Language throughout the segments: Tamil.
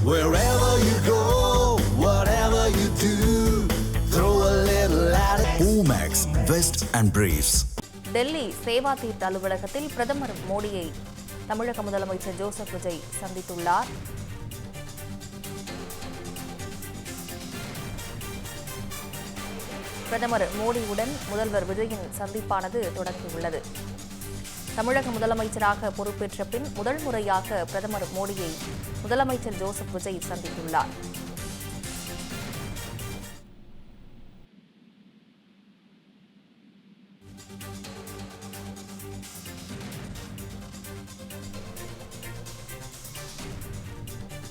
Wherever you go, whatever you do, throw a little at it. Omax, Vest and Briefs. Delhi Seva தீர்த்த அலுவலகத்தில் பிரதமர் மோடியை தமிழக முதலமைச்சர் ஜோசப் விஜய் சந்தித்துள்ளார். பிரதமர் மோடியுடன் முதல்வர் விஜயின் சந்திப்பானது தொடங்கியுள்ளது. தமிழக முதலமைச்சராக பொறுப்பேற்ற பின் முதல் முறையாக பிரதமர் மோடியை முதலமைச்சர் ஜோசப் விஜய் சந்தித்துள்ளார்.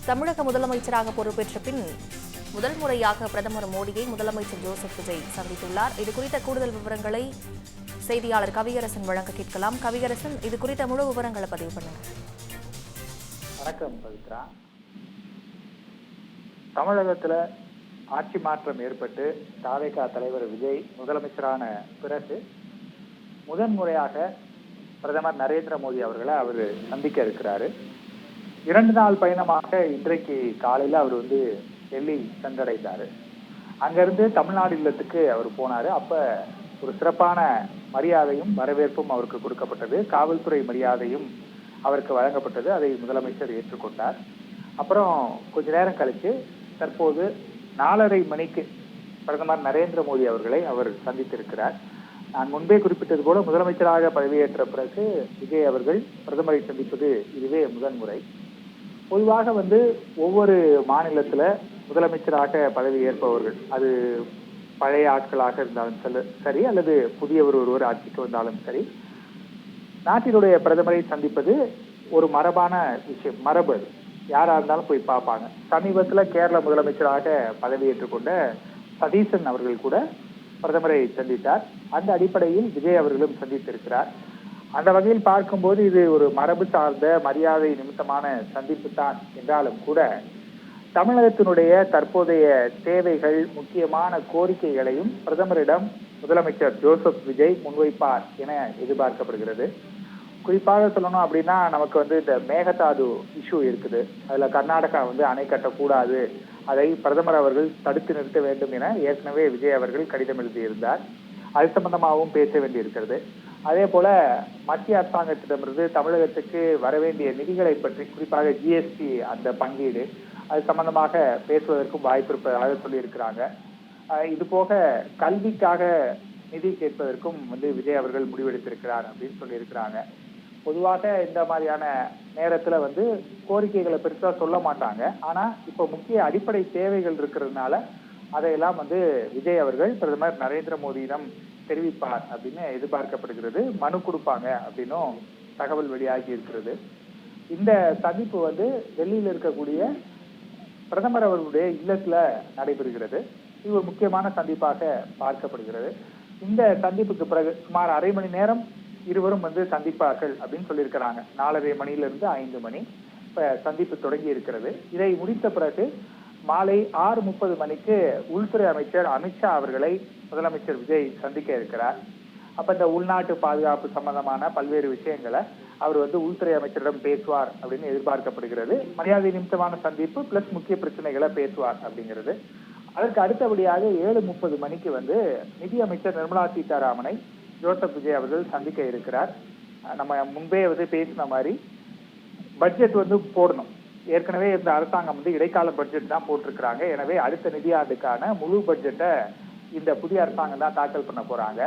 தமிழக முதலமைச்சராக பொறுப்பேற்ற பின் முதல் முறையாக பிரதமர் மோடியை முதலமைச்சர் ஜோசப் விஜய் சந்தித்துள்ளார். இது குறித்த கூடுதல் விவரங்களை செய்தியாளர் கவியரசன் வழங்க கேட்கலாம். கவியரசன், இது குறித்த முழு விவரங்களை பதிவு பண்ணுங்க. வணக்கம் பவித்ரா. தமிழகத்தில் ஆட்சி மாற்றம் ஏற்பட்டு தாவேகா தலைவர் விஜய் முதலமைச்சரான பிறகு முதன்முறையாக பிரதமர் நரேந்திர மோடி அவர்களை அவர் சந்திக்க இருக்கிறாரு. 2 நாள் பயணமாக இன்றைக்கு காலையில் அவர் டெல்லி சென்றடைந்தார். அங்கிருந்து தமிழ்நாடு இல்லத்துக்கு அவர் போனார். அப்போ ஒரு சிறப்பான மரியாதையும் வரவேற்பும் அவருக்கு கொடுக்கப்பட்டது. காவல்துறை மரியாதையும் அவருக்கு வழங்கப்பட்டது. அதை முதலமைச்சர் ஏற்றுக்கொண்டார். அப்புறம் கொஞ்ச நேரம் கழித்து தற்போது 4:30 மணிக்கு பிரதமர் நரேந்திர மோடி அவர்களை அவர் சந்தித்திருக்கிறார். நான் முன்பே குறிப்பிட்டது போல முதலமைச்சராக பதவியேற்ற பிறகு விஜய் அவர்கள் பிரதமரை சந்திப்பது இதுவே முதன்முறை. பொதுவாக ஒவ்வொரு மாநிலத்தில் முதலமைச்சராக பதவி ஏற்பவர்கள், அது பழைய ஆட்களாக இருந்தாலும் சரி அல்லது புதியவர் ஒருவர் ஆட்சிக்கு வந்தாலும் சரி, நாட்டினுடைய பிரதமரை சந்திப்பது ஒரு மரபான விஷயம், மரபு. யாரா இருந்தாலும் போய் பார்ப்பாங்க. சமீபத்தில் கேரள முதலமைச்சராக பதவியேற்றுக் கொண்ட சதீசன் அவர்கள் கூட பிரதமரை சந்தித்தார். அந்த அடிப்படையில் விஜய் அவர்களும் சந்தித்திருக்கிறார். அந்த வகையில் பார்க்கும்போது இது ஒரு மரபு சார்ந்த மரியாதை நிமித்தமான சந்திப்பு தான் என்றாலும் கூட தமிழகத்தினுடைய தற்போதைய தேவைகள், முக்கியமான கோரிக்கைகளையும் பிரதமரிடம் முதலமைச்சர் ஜோசப் விஜய் முன்வைப்பார் என எதிர்பார்க்கப்படுகிறது. குறிப்பாக சொல்லணும் அப்படின்னா, நமக்கு இந்த மேகதாது இஷ்யூ இருக்குது. அதுல கர்நாடகா அணை கட்டக்கூடாது, அதை பிரதமர் அவர்கள் தடுத்து நிறுத்த வேண்டும் என ஏற்கனவே விஜய் அவர்கள் கடிதம் எழுதியிருந்தார். அது சம்பந்தமாகவும் பேச வேண்டியிருக்கிறது. அதே போல மத்திய அரசாங்கத்திடமிருந்து தமிழகத்துக்கு வரவேண்டிய நிதிகளை பற்றி, குறிப்பாக ஜிஎஸ்டி அந்த பங்கீடு, அது சம்பந்தமாக பேசுவதற்கும் வாய்ப்பு இருப்பதாக சொல்லியிருக்கிறாங்க. இது போக கல்விக்காக நிதி கேட்பதற்கும் விஜய் அவர்கள் முடிவெடுத்திருக்கிறார் அப்படின்னு சொல்லியிருக்கிறாங்க. பொதுவாக இந்த மாதிரியான நேரத்துல கோரிக்கைகளை பெருசா சொல்ல மாட்டாங்க. ஆனா இப்போ முக்கிய அடிப்படை தேவைகள் இருக்கிறதுனால அதையெல்லாம் விஜய் அவர்கள் பிரதமர் நரேந்திர மோடியிடம் தெரிவிப்பார் அப்படின்னு எதிர்பார்க்கப்படுகிறது. மனு கொடுப்பாங்க அப்படின்னும் தகவல் வெளியாகி இருக்கிறது. இந்த சந்திப்பு டெல்லியில் இருக்கக்கூடிய பிரதமர் அவர்களுடைய இல்லத்துல நடைபெறுகிறது. இது ஒரு முக்கியமான சந்திப்பாக பார்க்கப்படுகிறது. இந்த சந்திப்புக்கு பிறகு சுமார் 1/2 மணி நேரம் இருவரும் சந்திப்பார்கள் அப்படின்னு சொல்லியிருக்கிறாங்க. 4:30 மணியிலிருந்து 5 மணி இப்ப சந்திப்பு தொடங்கி இருக்கிறது. இதை முடித்த பிறகு மாலை 6:30 மணிக்கு உள்துறை அமைச்சர் அமித்ஷா அவர்களை முதலமைச்சர் விஜய் சந்திக்க இருக்கிறார். அப்ப இந்த உள்நாட்டு பாதுகாப்பு சம்பந்தமான பல்வேறு விஷயங்களை அவர் உள்துறை அமைச்சரிடம் பேசுவார் அப்படின்னு எதிர்பார்க்கப்படுகிறது. மரியாதை நிமித்தமான சந்திப்பு பிளஸ் முக்கிய பிரச்சனைகளை பேசுவார் அப்படிங்கிறது. அதற்கு அடுத்தபடியாக 7:30 மணிக்கு நிதி அமைச்சர் நிர்மலா சீதாராமனை ஜோசப் விஜய் அவர்கள் சந்திக்க இருக்கிறார். நம்ம முன்பே பேசின மாதிரி பட்ஜெட் போடணும். ஏற்கனவே இந்த அரசாங்கம் இடைக்கால பட்ஜெட் தான் போட்டிருக்கிறாங்க. எனவே அடுத்த நிதியாண்டுக்கான முழு பட்ஜெட்டை இந்த புதிய அரசாங்கம் தான் தாக்கல் பண்ண போறாங்க.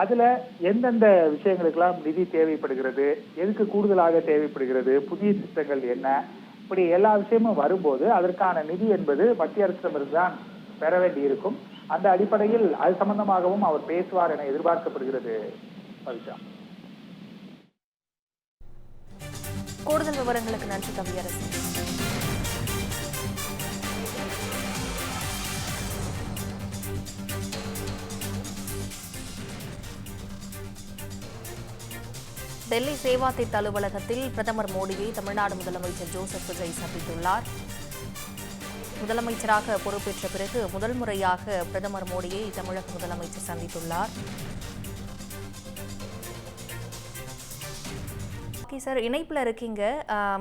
அதுல எந்தெந்த விஷயங்களுக்கெல்லாம் நிதி தேவைப்படுகிறது, எதுக்கு கூடுதலாக தேவைப்படுகிறது, புதிய திட்டங்கள் என்ன, இப்படி எல்லா விஷயமும் வரும்போது அதற்கான நிதி என்பது மத்திய அரசிடமிருந்து தான் பெற வேண்டி இருக்கும். அந்த அடிப்படையில் அது சம்பந்தமாகவும் அவர் பேசுவார் என எதிர்பார்க்கப்படுகிறது. கூடுதல் விவரங்களுக்கு நன்றி கவியரசன். டெல்லி சேவா தீர்த்த அலுவலகத்தில் பிரதமர் மோடியை தமிழ்நாடு முதலமைச்சர் ஜோசப் விஜய் சந்தித்துள்ளார். முதலமைச்சராக பொறுப்பேற்ற பிறகு முதல் முறையாக பிரதமர் மோடியை தமிழக முதலமைச்சர் சந்தித்துள்ளார். ஓகே சார், இணைப்பில் இருக்கீங்க.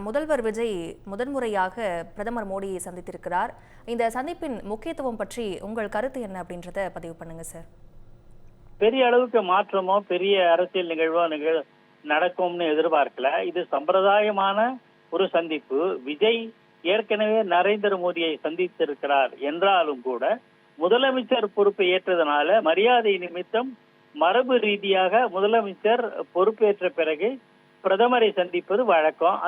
முதல்வர் விஜய் முதன்முறையாக பிரதமர் மோடியை சந்தித்திருக்கிறார். இந்த சந்திப்பின் முக்கியத்துவம் பற்றி உங்கள் கருத்து என்ன அப்படின்றத பதிவு பண்ணுங்க சார். பெரிய அளவுக்கு மாற்றமோ பெரிய அரசியல் நிகழ்வோ நடக்கும்னு எதிர்பார்க்கல. இது சம்பிரதாயமான ஒரு சந்திப்பு. விஜய் ஏற்கனவே நரேந்திர மோடியை சந்தித்திருக்கிறார் என்றாலும் கூட முதலமைச்சர் பொறுப்பை ஏற்றதனால மரியாதை நிமித்தம் மரபு ரீதியாக முதலமைச்சர் பொறுப்பேற்ற பிறகு பிரதமரை சந்திப்பது வழக்கம்.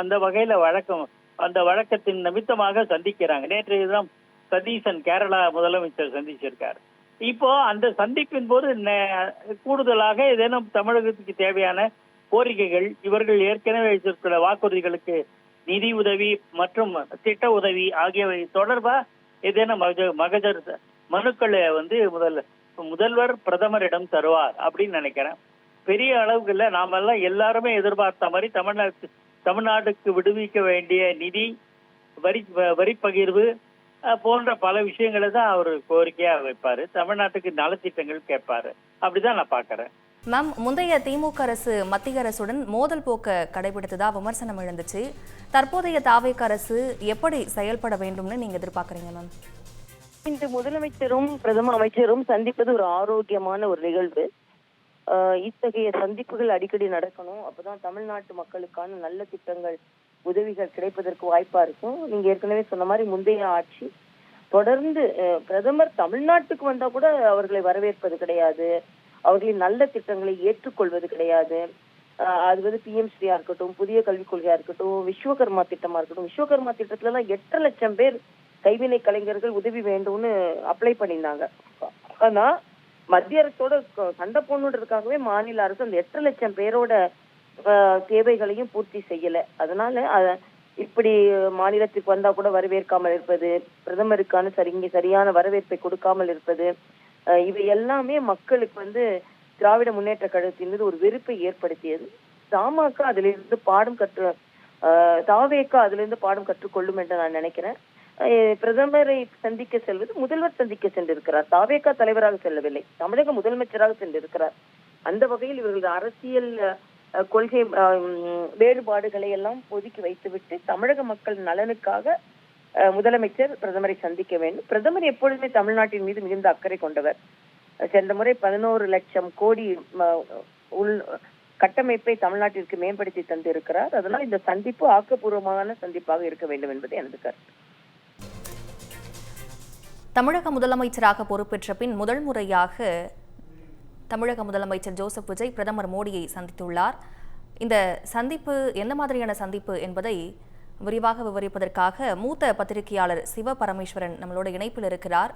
அந்த வழக்கத்தின் நிமித்தமாக சந்திக்கிறாங்க. நேற்றைய தினம் சதீசன் கேரளா முதலமைச்சர் சந்திச்சிருக்காரு. இப்போ அந்த சந்திப்பின் போது கூடுதலாக ஏதேனும் தமிழகத்துக்கு தேவையான கோரிக்கைகள், இவர்கள் ஏற்கனவே வைத்திருக்கிற வாக்குறுதிகளுக்கு நிதி உதவி மற்றும் திட்ட உதவி ஆகியவை தொடர்பா ஏதேனும் மகஜர் மனுக்களை முதல்வர் பிரதமரிடம் தருவார் அப்படின்னு நினைக்கிறேன். பெரிய அளவுக்குள்ள நாமெல்லாம் எல்லாருமே எதிர்பார்த்த மாதிரி தமிழ்நாட்டுக்கு விடுவிக்க வேண்டிய நிதி, வரி பகிர்வு போன்ற பல விஷயங்களை தான் அவர் கோரிக்கையா வைப்பாரு. தமிழ்நாட்டுக்கு நலத்திட்டங்கள் கேட்பாரு. அப்படிதான் நான் பாக்குறேன். மேம், முந்தைய திமுக அரசு மத்திய அரசுடன் மோதல் போக்க கடைபிடித்ததா விமர்சனம் எழுந்துச்சு. தற்போதைய தாவேக அரசு எப்படி செயல்பட வேண்டும்னு நீங்க எதிர்பார்க்கறீங்க மேம்? இன்று முதலமைச்சரும் பிரதம அமைச்சரும் சந்திப்பது ஒரு ஆரோக்கியமான ஒரு நிகழ்வு. இத்தகைய சந்திப்புகள் அடிக்கடி நடக்கணும். அப்பதான் தமிழ்நாட்டு மக்களுக்கான நல்ல திட்டங்கள், உதவிகள் கிடைப்பதற்கு வாய்ப்பா இருக்கும். நீங்க ஏற்கனவே சொன்ன மாதிரி முந்தைய ஆட்சி தொடர்ந்து பிரதமர் தமிழ்நாட்டுக்கு வந்தா கூட அவர்களை வரவேற்பது கிடையாது, அவர்களின் நல்ல திட்டங்களை ஏற்றுக்கொள்வது கிடையாது. அது பிஎம்ஸ்ரீயா இருக்கட்டும், புதிய கல்விக் கொள்கையா இருக்கட்டும், விஸ்வகர்மா திட்டமா இருக்கட்டும். விஸ்வகர்மா திட்டத்துல எல்லாம் 8 லட்சம் பேர் கைவினை கலைஞர்கள் உதவி வேண்டும்னு அப்ளை பண்ணியிருந்தாங்க. ஆனா மத்திய அரசோட சண்டை போடணுன்றதுக்காகவே மாநில அரசு அந்த 8 லட்சம் பேரோட தேவைகளையும் பூர்த்தி செய்யல. அதனால இப்படி மாநிலத்துக்கு வந்தா கூட வரவேற்காமல் இருப்பது, பிரதமருக்கான சரியான வரவேற்பை கொடுக்காமல் இருப்பது, இவை எல்லாமே மக்களுக்கு திராவிட முன்னேற்ற கழகத்தின் மீது ஒரு வெறுப்பை ஏற்படுத்தியது. தமாக அதிலிருந்து பாடம் கற்றுக்கொள்ளும் என்று நான் நினைக்கிறேன். பிரதமரை சந்திக்க செல்வது முதல்வர் சந்திக்க சென்றிருக்கிறார். தாவேகா தலைவராக செல்லவில்லை, தமிழக முதலமைச்சராக சென்றிருக்கிறார். அந்த வகையில் இவர்களது அரசியல் கொள்கை வேறுபாடுகளை எல்லாம் ஒதுக்கி வைத்துவிட்டு தமிழக மக்கள் நலனுக்காக முதலமைச்சர் பிரதமரை சந்திக்க வேண்டும். பிரதமர் எப்பொழுதுமே தமிழ்நாட்டின் மீது மிகுந்த அக்கறை கொண்டவர். சென்ற முறை 11 லட்சம் கோடி கட்டமைப்பை தமிழ்நாட்டிற்கு மேம்படுத்தி தந்திருக்கிறார். அதனால் இந்த சந்திப்பு ஆக்கப்பூர்வமான சந்திப்பாக இருக்க வேண்டும் என்பது எனது கருத்து. தமிழக முதலமைச்சராக பொறுப்பேற்ற பின் முதல் முறையாக தமிழக முதலமைச்சர் ஜோசப் விஜய் பிரதமர் மோடியை சந்தித்துள்ளார். இந்த சந்திப்பு எந்த மாதிரியான சந்திப்பு என்பதை விரிவாக விவரிப்பதற்காக மூத்த பத்திரிகையாளர் சிவ பரமேஸ்வரன் நம்மளோட இணைப்பில் இருக்கிறார்.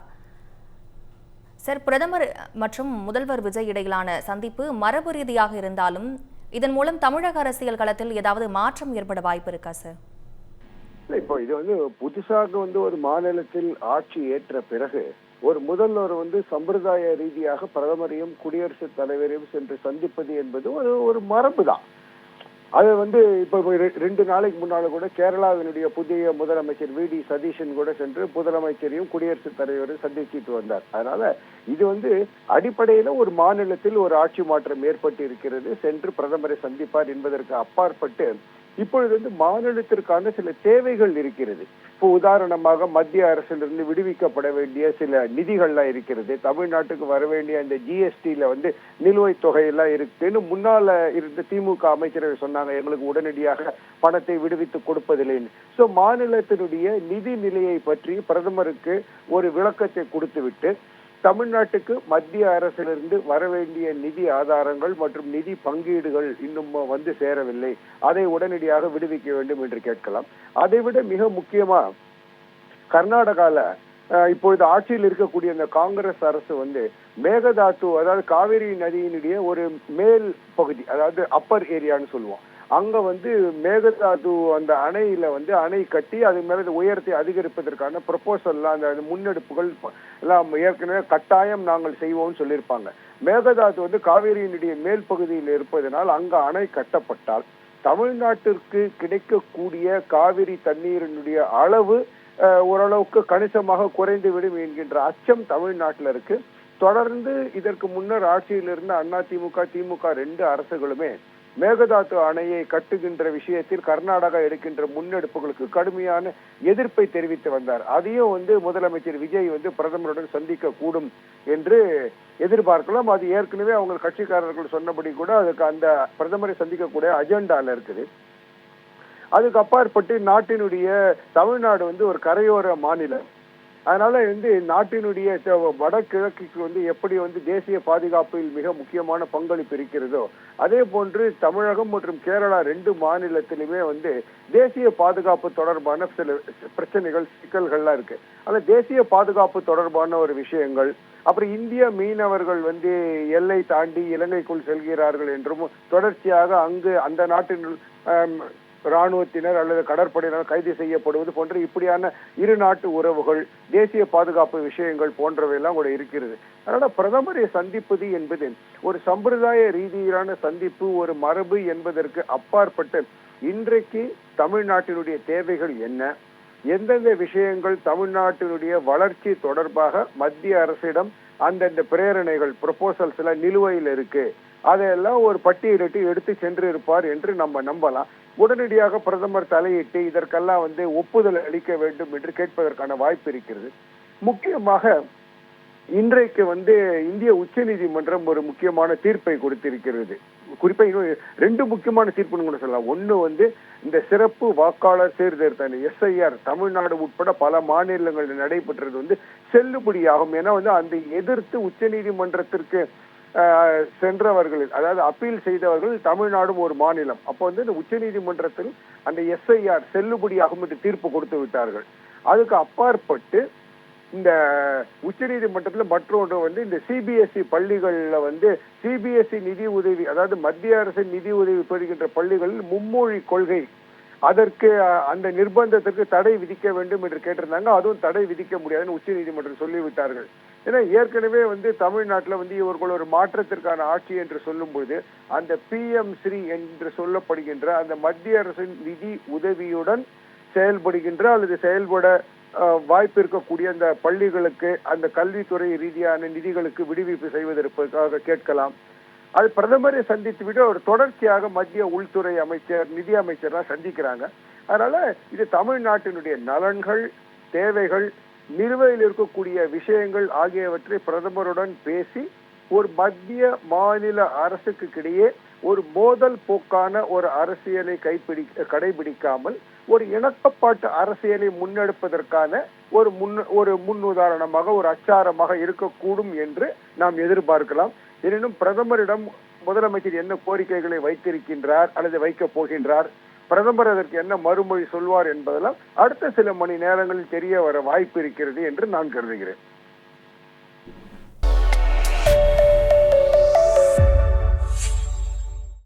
சார், பிரதமர் மற்றும் முதல்வர் விஜய் இடையிலான சந்திப்பு மரபு ரீதியாக இருந்தாலும் இதன் மூலம் தமிழக அரசியல் களத்தில் ஏதாவது மாற்றம் ஏற்பட வாய்ப்பு இருக்கா சார்? இப்போ இது புதுசாக ஒரு மாநிலத்தில் ஆட்சி ஏற்ற பிறகு ஒரு முதல்வர் சம்பிரதாய ரீதியாக பிரதமரையும் குடியரசுத் தலைவரையும் சென்று சந்திப்பது என்பது ஒரு மரபு தான். அது இப்போ 2 நாளைக்கு முன்னால கூட கேரளாவினுடைய புதிய முதலமைச்சர் வி.டி. சதீஷன் கூட சென்று முதலமைச்சரையும் குடியரசுத் தலைவரையும் சந்திச்சுட்டு வந்தார். அதனால இது அடிப்படையில ஒரு மாநிலத்தில் ஒரு ஆட்சி மாற்றம் ஏற்பட்டு இருக்கிறது, சென்று பிரதமரை சந்திப்பார் என்பதற்கு அப்பாற்பட்டு இப்பொழுது மாநிலத்திற்கான சில தேவைகள் இருக்கிறது. இப்போ உதாரணமாக மத்திய அரசிலிருந்து விடுவிக்கப்பட வேண்டிய சில நிதிகள்லாம் இருக்கிறது. தமிழ்நாட்டுக்கு வர வேண்டிய அந்த ஜிஎஸ்டியில நிலுவைத் தொகையெல்லாம் இருக்குன்னு முன்னால இருந்த திமுக அமைச்சர்கள் சொன்னாங்க, எங்களுக்கு உடனடியாக பணத்தை விடுவித்து கொடுப்பதில்லைன்னு. ஸோ மாநிலத்தினுடைய நிதி நிலையை பற்றி பிரதமருக்கு ஒரு விளக்கத்தை கொடுத்து விட்டு தமிழ்நாட்டுக்கு மத்திய அரசிலிருந்து வர வேண்டிய நிதி ஆதாரங்கள் மற்றும் நிதி பங்கீடுகள் இன்னும் சேரவில்லை, அதை உடனடியாக விடுவிக்க வேண்டும் என்று கேட்கலாம். அதைவிட மிக முக்கியமா கர்நாடகால இப்பொழுது ஆட்சியில் இருக்கக்கூடிய அந்த காங்கிரஸ் அரசு மேகதாத்து, அதாவது காவிரி நதியினுடைய ஒரு மேல் பகுதி, அதாவது அப்பர் ஏரியான்னு சொல்லுவோம், அங்க மேகதாது அந்த அணையில அணை கட்டி அது மேல உயரத்தை அதிகரிப்பதற்கான ப்ரொபோசல்லாம் அந்த முன்னெடுப்புகள் எல்லாம் ஏற்கனவே கட்டாயம் நாங்கள் செய்வோம்னு சொல்லியிருப்பாங்க. மேகதாது காவிரியினுடைய மேல் பகுதியில் இருப்பதனால் அங்க அணை கட்டப்பட்டால் தமிழ்நாட்டிற்கு கிடைக்கக்கூடிய காவிரி தண்ணீரினுடைய அளவு ஓரளவுக்கு கணிசமாக குறைந்துவிடும் என்கின்ற அச்சம் தமிழ்நாட்டில் இருக்கு. தொடர்ந்து இதற்கு முன்னர் ஆட்சியில் இருந்த அதிமுக, திமுக 2 அரசுகளுமே மேகதாது அணையை கட்டுகின்ற விஷயத்தில் கர்நாடகா எடுக்கின்ற முன்னெடுப்புகளுக்கு கடுமையான எதிர்ப்பை தெரிவித்து வந்தார். அதையும் முதலமைச்சர் விஜய் பிரதமருடன் சந்திக்க கூடும் என்று எதிர்பார்க்கலாம். அது ஏற்கனவே அவங்க கட்சிக்காரர்கள் சொன்னபடி கூட அதுக்கு அந்த பிரதமரை சந்திக்கக்கூடிய அஜெண்டால இருக்குது. அதுக்கு அப்பாற்பட்டு நாட்டினுடைய தமிழ்நாடு ஒரு கரையோர மாநிலம். அதனால நாட்டினுடைய வடகிழக்குக்கு எப்படி தேசிய பாதுகாப்பில் மிக முக்கியமான பங்களிப்பு இருக்கிறதோ அதே போன்று தமிழகம் மற்றும் கேரளா 2 மாநிலத்திலுமே தேசிய பாதுகாப்பு தொடர்பான சில பிரச்சனைகள் சிக்கல்கள்லாம் இருக்கு. ஆனா தேசிய பாதுகாப்பு தொடர்பான ஒரு விஷயங்கள், அப்புறம் இந்திய மீனவர்கள் எல்லை தாண்டி இலங்கைக்குள் செல்கிறார்கள் என்றும் தொடர்ச்சியாக அங்கு அந்த நாட்டின் இராணுவத்தினர் அல்லது கடற்படையினர் கைது செய்யப்படுவது போன்ற இப்படியான இரு நாட்டு உறவுகள், தேசிய பாதுகாப்பு விஷயங்கள் போன்றவையெல்லாம் கூட இருக்கிறது. அதனால பிரதமரை சந்திப்பது என்பது ஒரு சம்பிரதாய ரீதியிலான சந்திப்பு, ஒரு மரபு என்பதற்கு அப்பாற்பட்டு இன்றைக்கு தமிழ்நாட்டினுடைய தேவைகள் என்ன, எந்தெந்த விஷயங்கள் தமிழ்நாட்டினுடைய வளர்ச்சி தொடர்பாக மத்திய அரசிடம் அந்தந்த பிரேரணைகள் ப்ரொபோசல்ஸ் எல்லாம் நிலுவையில் இருக்கு, அதையெல்லாம் ஒரு பட்டியலிட்டு எடுத்து சென்றிருப்பார் என்று நம்ம நம்பலாம். உடனடியாக பிரதமர் தலையிட்டு இதற்கெல்லாம் ஒப்புதல் அளிக்க வேண்டும் என்று கேட்பதற்கான வாய்ப்பு இருக்கிறது. முக்கியமாக இன்றைக்கு இந்திய உச்ச நீதிமன்றம் ஒரு முக்கியமான தீர்ப்பை கொடுத்திருக்கிறது. குறிப்பா இன்னும் 2 முக்கியமான தீர்ப்புன்னு கூட சொல்லலாம். ஒண்ணு இந்த சிறப்பு வாக்காளர் சீர்திருத்த SIR தமிழ்நாடு உட்பட பல மாநிலங்களில் நடைபெற்றது செல்லுபடியாகும். ஏன்னா அந்த எதிர்த்து உச்ச நீதிமன்றத்திற்கு சென்றவர்கள், அதாவது அப்பீல் செய்தவர்கள் தமிழ்நாடும் ஒரு மாநிலம். அப்போ இந்த உச்ச நீதிமன்றத்தில் அந்த SIR செல்லுபடியாகும் என்று தீர்ப்பு கொடுத்து விட்டார்கள். அதுக்கு அப்பாற்பட்டு இந்த உச்ச நீதிமன்றத்துல மற்றொன்று இந்த CBSE பள்ளிகள்ல CBSE நிதி உதவி, அதாவது மத்திய அரசின் நிதி உதவி பெறுகின்ற பள்ளிகளில் மும்மொழி கொள்கை, அதற்கு அந்த நிர்பந்தத்திற்கு தடை விதிக்க வேண்டும் என்று கேட்டிருந்தாங்க. அதுவும் தடை விதிக்க முடியாதுன்னு உச்ச நீதிமன்றம் சொல்லிவிட்டார்கள். ஏன்னா ஏற்கனவே தமிழ்நாட்டுல இவர்கள் ஒரு மாற்றத்திற்கான ஆட்சி என்று சொல்லும்போது அந்த PM-3 என்று சொல்லப்படுகின்ற அந்த மத்திய அரசின் நிதி உதவியுடன் செயல்படுகின்ற அல்லது செயல்பட வாய்ப்பு இருக்கக்கூடிய அந்த பள்ளிகளுக்கு அந்த கல்வித்துறை ரீதியான நிதிகளுக்கு விடுவிப்பு செய்வதற்காக கேட்கலாம். அது பிரதமரை சந்தித்து விட ஒரு தொடர்ச்சியாக மத்திய உள்துறை அமைச்சர், நிதி அமைச்சர்லாம் சந்திக்கிறாங்க. அதனால இது தமிழ்நாட்டினுடைய நலன்கள், தேவைகள், நிலுவையில் இருக்கக்கூடிய விஷயங்கள் ஆகியவற்றை பிரதமருடன் பேசி ஒரு மத்திய மாநில அரசுக்கு இடையே ஒரு மோதல் போக்கான ஒரு அரசியலை கடைபிடிக்காமல் ஒரு இணக்கப்பாட்டு அரசியலை முன்னெடுப்பதற்கான ஒரு முன் உதாரணமாக, ஒரு அச்சாரமாக இருக்கக்கூடும் என்று நாம் எதிர்பார்க்கலாம். எனினும் பிரதமரிடம் முதலமைச்சர் என்ன கோரிக்கைகளை வைத்திருக்கின்றார் அல்லது வைக்கப் போகின்றார், பிரதமர் அதற்கு என்ன மறுமொழி சொல்வார் என்பதெல்லாம் அடுத்த சில மணி நேரங்களில் தெரிய வர வாய்ப்பு இருக்கிறது என்று நான் கருதுகிறேன்.